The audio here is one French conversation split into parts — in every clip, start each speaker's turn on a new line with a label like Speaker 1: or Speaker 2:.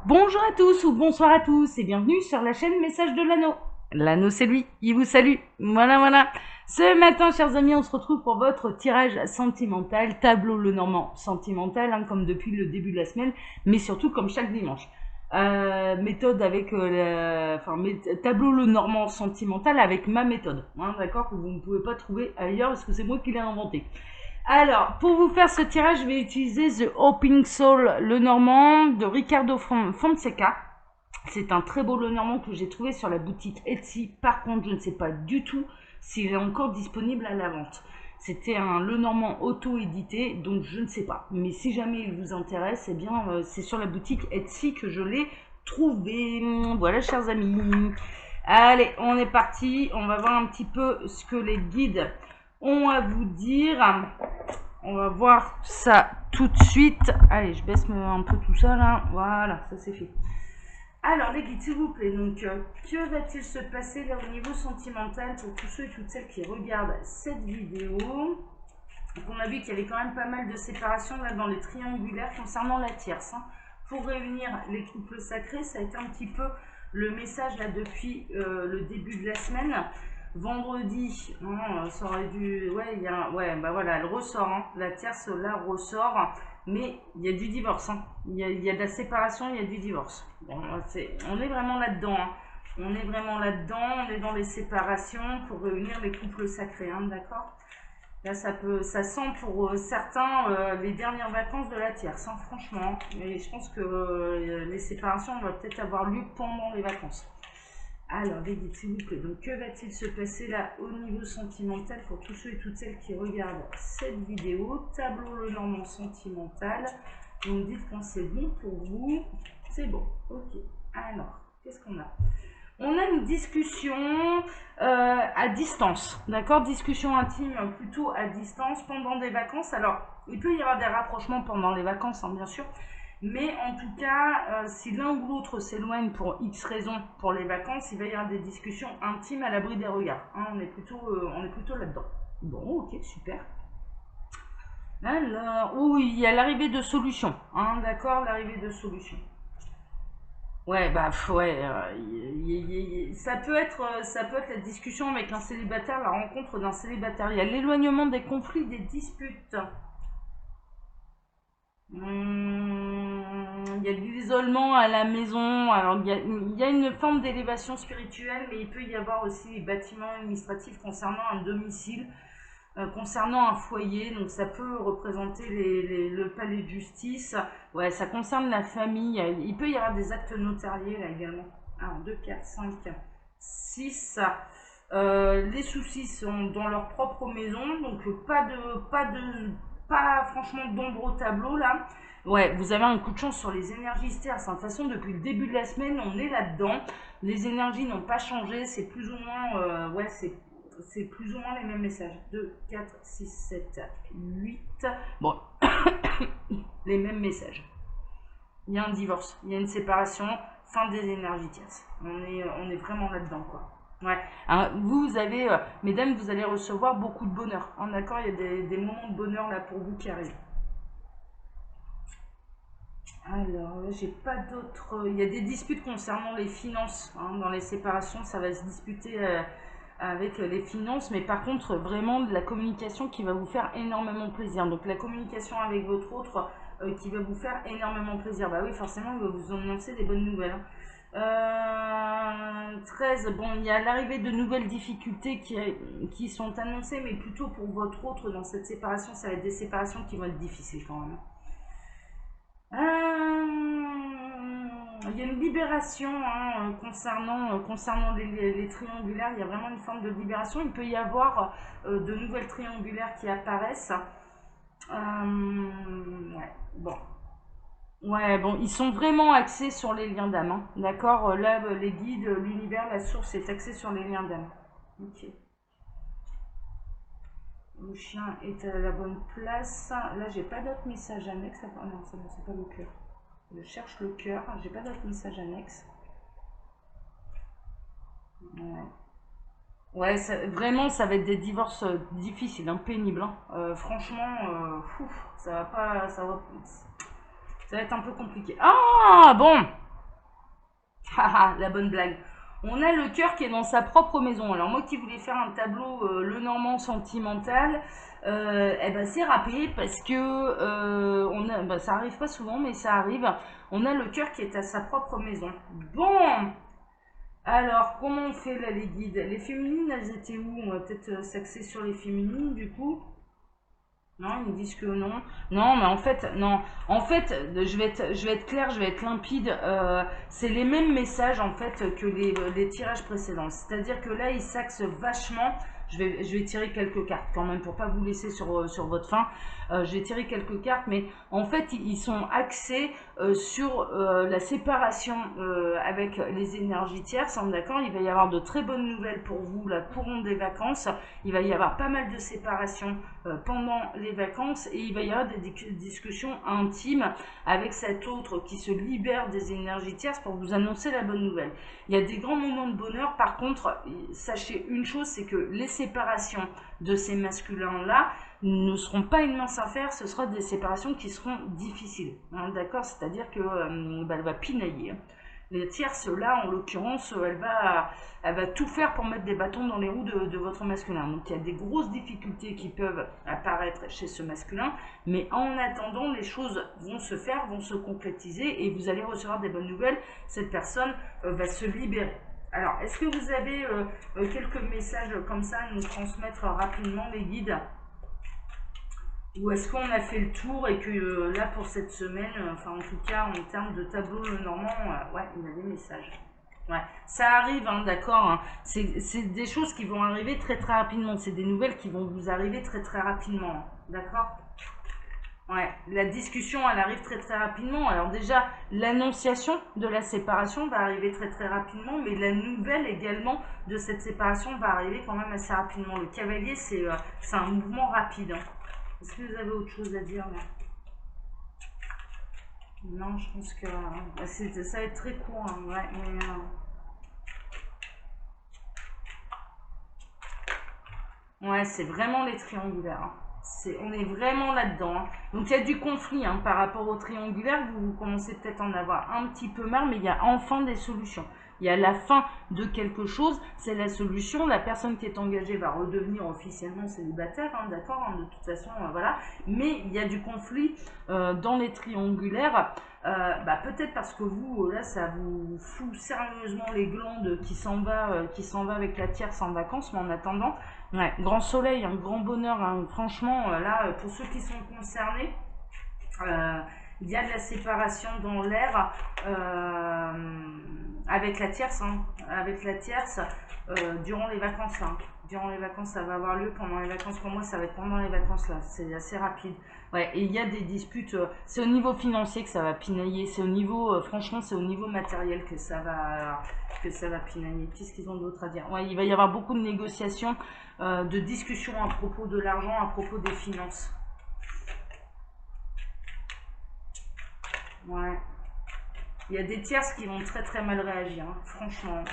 Speaker 1: Bonjour à tous ou bonsoir à tous et bienvenue sur la chaîne Message de l'Anneau. L'Anneau c'est lui, il vous salue. Voilà. Ce matin, chers amis, on se retrouve pour votre tirage sentimental, tableau Lenormand sentimental, comme depuis le début de la semaine, mais surtout comme chaque dimanche. Méthode avec tableau Lenormand sentimental avec ma méthode, d'accord, que vous ne pouvez pas trouver ailleurs parce que c'est moi qui l'ai inventé. Alors, pour vous faire ce tirage, je vais utiliser The Hoping Soul Lenormand de Ricardo Fonseca. C'est un très beau Lenormand que j'ai trouvé sur la boutique Etsy. Par contre, je ne sais pas du tout s'il est encore disponible à la vente. C'était un Lenormand auto-édité, donc je ne sais pas. Mais si jamais il vous intéresse, eh bien, c'est sur la boutique Etsy que je l'ai trouvé. Voilà, chers amis. Allez, on est parti. On va voir un petit peu ce que les guides ont à vous dire. On va voir ça tout de suite. Allez, je baisse un peu tout ça là. Voilà, ça c'est fait. Alors les guides, s'il vous plaît, donc que va-t-il se passer là au niveau sentimental pour tous ceux et toutes celles qui regardent cette vidéo? Donc, on a vu qu'il y avait quand même pas mal de séparations là dans les triangulaires concernant la tierce. Pour réunir les couples sacrés, ça a été un petit peu le message là depuis le début de la semaine. Vendredi, ça aurait dû... voilà, elle ressort, la tierce là ressort, mais il y a du divorce, il y a de la séparation, il y a du divorce. Bon, on est vraiment là-dedans, on est vraiment là-dedans, on est dans les séparations pour réunir les couples sacrés, d'accord. Là, ça sent pour certains les dernières vacances de la tierce, franchement, mais je pense que les séparations vont peut-être avoir lieu pendant les vacances. Alors, les guides, s'il vous plaît, donc que va-t-il se passer là au niveau sentimental pour tous ceux et toutes celles qui regardent cette vidéo? Tableau Lenormand sentimental. Vous me dites quand c'est bon pour vous. C'est bon, ok. Alors, qu'est-ce qu'on a? On a une discussion à distance, d'accord? Discussion intime plutôt à distance pendant des vacances. Alors, il peut y avoir des rapprochements pendant les vacances, bien sûr. Mais en tout cas, si l'un ou l'autre s'éloigne pour X raisons pour les vacances, il va y avoir des discussions intimes à l'abri des regards. On est plutôt là-dedans. Bon, ok, super. Alors, il y a l'arrivée de solutions. D'accord, l'arrivée de solutions. Ouais, ça peut être la discussion avec un célibataire, la rencontre d'un célibataire. Il y a l'éloignement des conflits, des disputes. Il y a de l'isolement à la maison. Alors, il y a une forme d'élévation spirituelle, mais il peut y avoir aussi les bâtiments administratifs concernant un domicile, concernant un foyer. Donc, ça peut représenter le palais de justice. Ouais, ça concerne la famille. Il peut y avoir des actes notariés là également. 1, 2, 4, 5, 6. Les soucis sont dans leur propre maison, donc pas franchement d'ombre au tableau là. Ouais, vous avez un coup de chance sur les énergies stères. De toute façon, depuis le début de la semaine, on est là-dedans. Les énergies n'ont pas changé. C'est plus ou moins, c'est plus ou moins les mêmes messages. 2, 4, 6, 7, 8. Bon, les mêmes messages. Il y a un divorce, il y a une séparation, fin des énergies tierces. On est vraiment là-dedans, quoi. Ouais. Vous avez, mesdames, vous allez recevoir beaucoup de bonheur. D'accord, il y a des moments de bonheur là pour vous qui arrivent. Alors, là, j'ai pas d'autres. Il y a des disputes concernant les finances. Dans les séparations, ça va se disputer avec les finances, mais par contre, vraiment de la communication qui va vous faire énormément plaisir. Donc, la communication avec votre autre qui va vous faire énormément plaisir. Bah oui, forcément, il va vous annoncer des bonnes nouvelles. 13, bon, il y a l'arrivée de nouvelles difficultés qui sont annoncées, mais plutôt pour votre autre dans cette séparation, ça va être des séparations qui vont être difficiles quand même. Il y a une libération concernant les triangulaires, il y a vraiment une forme de libération. Il peut y avoir de nouvelles triangulaires qui apparaissent. Ouais, bon. Ouais, bon, ils sont vraiment axés sur les liens d'âme. D'accord. Là, les guides, l'univers, la source est axée sur les liens d'âme. Ok. Le chien est à la bonne place. Là, j'ai pas d'autres messages annexes. Oh non, c'est bon, c'est pas le cœur. Je cherche le cœur. J'ai pas d'autres messages annexes. Ouais, vraiment, ça va être des divorces difficiles, pénibles. Franchement, ça va pas, ça va être un peu compliqué. Ah bon. Haha, la bonne blague. On a le cœur qui est dans sa propre maison. Alors moi qui voulais faire un tableau le Normand sentimental, eh ben c'est râpé parce que ça arrive pas souvent, mais ça arrive. On a le cœur qui est à sa propre maison. Bon, alors comment on fait là les guides? Les féminines, elles étaient où? On va peut-être s'axer sur les féminines du coup. Non, ils me disent que non. Non, mais en fait, non. En fait, je vais être claire, je vais être limpide. C'est les mêmes messages en fait que les tirages précédents. C'est-à-dire que là, ils s'axent vachement. Je vais tirer quelques cartes quand même pour pas vous laisser sur votre faim. Je vais tirer quelques cartes, mais en fait, ils sont axés sur la séparation avec les énergies tierces. D'accord, il va y avoir de très bonnes nouvelles pour vous, la courante des vacances. Il va y avoir pas mal de séparation pendant les vacances et il va y avoir des discussions intimes avec cet autre qui se libère des énergies tierces pour vous annoncer la bonne nouvelle. Il y a des grands moments de bonheur. Par contre, sachez une chose, c'est que les séparations de ces masculins-là ne seront pas une mince affaire, ce sera des séparations qui seront difficiles. Hein, d'accord? C'est-à-dire que elle va pinailler. Les tierces, là, en l'occurrence, elle va tout faire pour mettre des bâtons dans les roues de votre masculin. Donc, il y a des grosses difficultés qui peuvent apparaître chez ce masculin. Mais en attendant, les choses vont se faire, vont se concrétiser et vous allez recevoir des bonnes nouvelles. Cette personne va se libérer. Alors, est-ce que vous avez quelques messages comme ça à nous transmettre rapidement, les guides? Ou est-ce qu'on a fait le tour et que là, pour cette semaine, enfin en tout cas, en termes de tableau normand, ouais, il y a des messages. Ouais, ça arrive, hein, d'accord. Hein. C'est des choses qui vont arriver très très rapidement. C'est des nouvelles qui vont vous arriver très très rapidement. Hein, d'accord? Ouais, la discussion, elle arrive très très rapidement. Alors déjà, l'annonciation de la séparation va arriver très très rapidement, mais la nouvelle également de cette séparation va arriver quand même assez rapidement. Le cavalier, c'est un mouvement rapide. Hein. Est-ce que vous avez autre chose à dire là? Non, je pense que ça va être très court. Hein, ouais, mais, ouais, c'est vraiment les triangulaires. Hein. On est vraiment là-dedans. Hein. Donc il y a du conflit hein, par rapport aux triangulaires. Vous commencez peut-être à en avoir un petit peu marre, mais il y a enfin des solutions. Il y a la fin de quelque chose, c'est la solution. La personne qui est engagée va redevenir officiellement célibataire, hein, d'accord, hein, de toute façon, voilà. Mais il y a du conflit dans les triangulaires. Peut-être parce que vous, là, ça vous fout sérieusement les glandes qui s'en va avec la tierce en vacances, mais en attendant, ouais, grand soleil, un grand bonheur, hein, franchement, là, pour ceux qui sont concernés, il y a de la séparation dans l'air avec la tierce, hein, durant les vacances. Hein. Durant les vacances, ça va avoir lieu pendant les vacances. Pour moi, ça va être pendant les vacances là. C'est assez rapide. Ouais, et il y a des disputes. C'est au niveau financier que ça va pinailler. C'est au niveau, franchement, c'est au niveau matériel que ça va pinailler. Qu'est-ce qu'ils ont d'autre à dire? Ouais, il va y avoir beaucoup de négociations, de discussions à propos de l'argent, à propos des finances. Ouais. Il y a des tierces qui vont très très mal réagir, hein, franchement.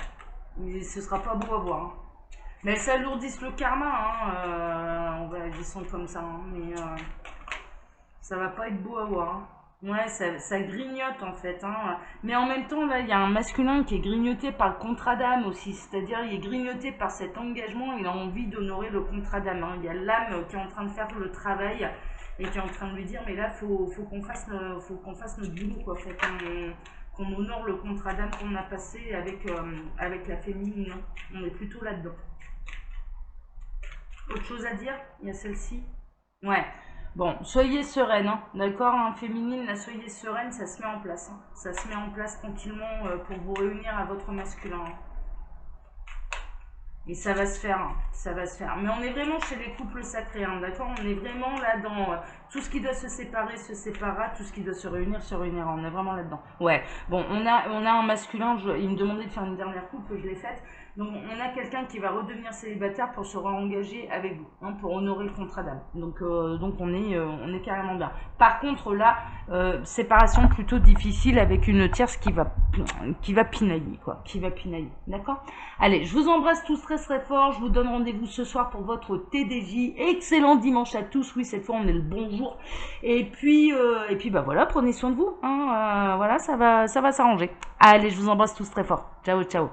Speaker 1: Mais ce sera pas beau à voir. Hein. Mais elles s'alourdissent le karma, hein, on va descendre comme ça, hein, mais ça va pas être beau à voir. Hein. Ouais, ça grignote en fait. Hein. Mais en même temps, là, il y a un masculin qui est grignoté par le contrat d'âme aussi. C'est-à-dire, il est grignoté par cet engagement, il a envie d'honorer le contrat d'âme. Hein. Il y a l'âme qui est en train de faire le travail et qui est en train de lui dire, mais là, faut qu'on fasse notre boulot, quoi. Faut qu'on honore le contrat d'âme qu'on a passé avec la féminine. Hein. On est plutôt là-dedans. Autre chose à dire? Il y a celle-ci. Ouais. Bon, soyez sereine, hein, d'accord, hein, féminine, la soyez sereine, ça se met en place. Hein. Ça se met en place tranquillement pour vous réunir à votre masculin. Hein. Et ça va se faire, hein, ça va se faire. Mais on est vraiment chez les couples sacrés, hein, d'accord? On est vraiment là dans tout ce qui doit se séparer se séparera, tout ce qui doit se réunira. On est vraiment là-dedans. Ouais. Bon, on a un masculin. Il me demandait de faire une dernière coupe, je l'ai faite. Donc on a quelqu'un qui va redevenir célibataire pour se réengager avec vous, hein, pour honorer le contrat d'âme. Donc on est carrément bien. Par contre là, séparation plutôt difficile avec une tierce qui va pinailler, quoi, qui va pinailler, d'accord? Allez, je vous embrasse tous très très fort, je vous donne rendez-vous ce soir pour votre TDJ. Excellent dimanche à tous, oui cette fois on est le bon jour. Et puis bah voilà, prenez soin de vous, hein, voilà, ça va s'arranger. Allez, je vous embrasse tous très fort. Ciao, ciao.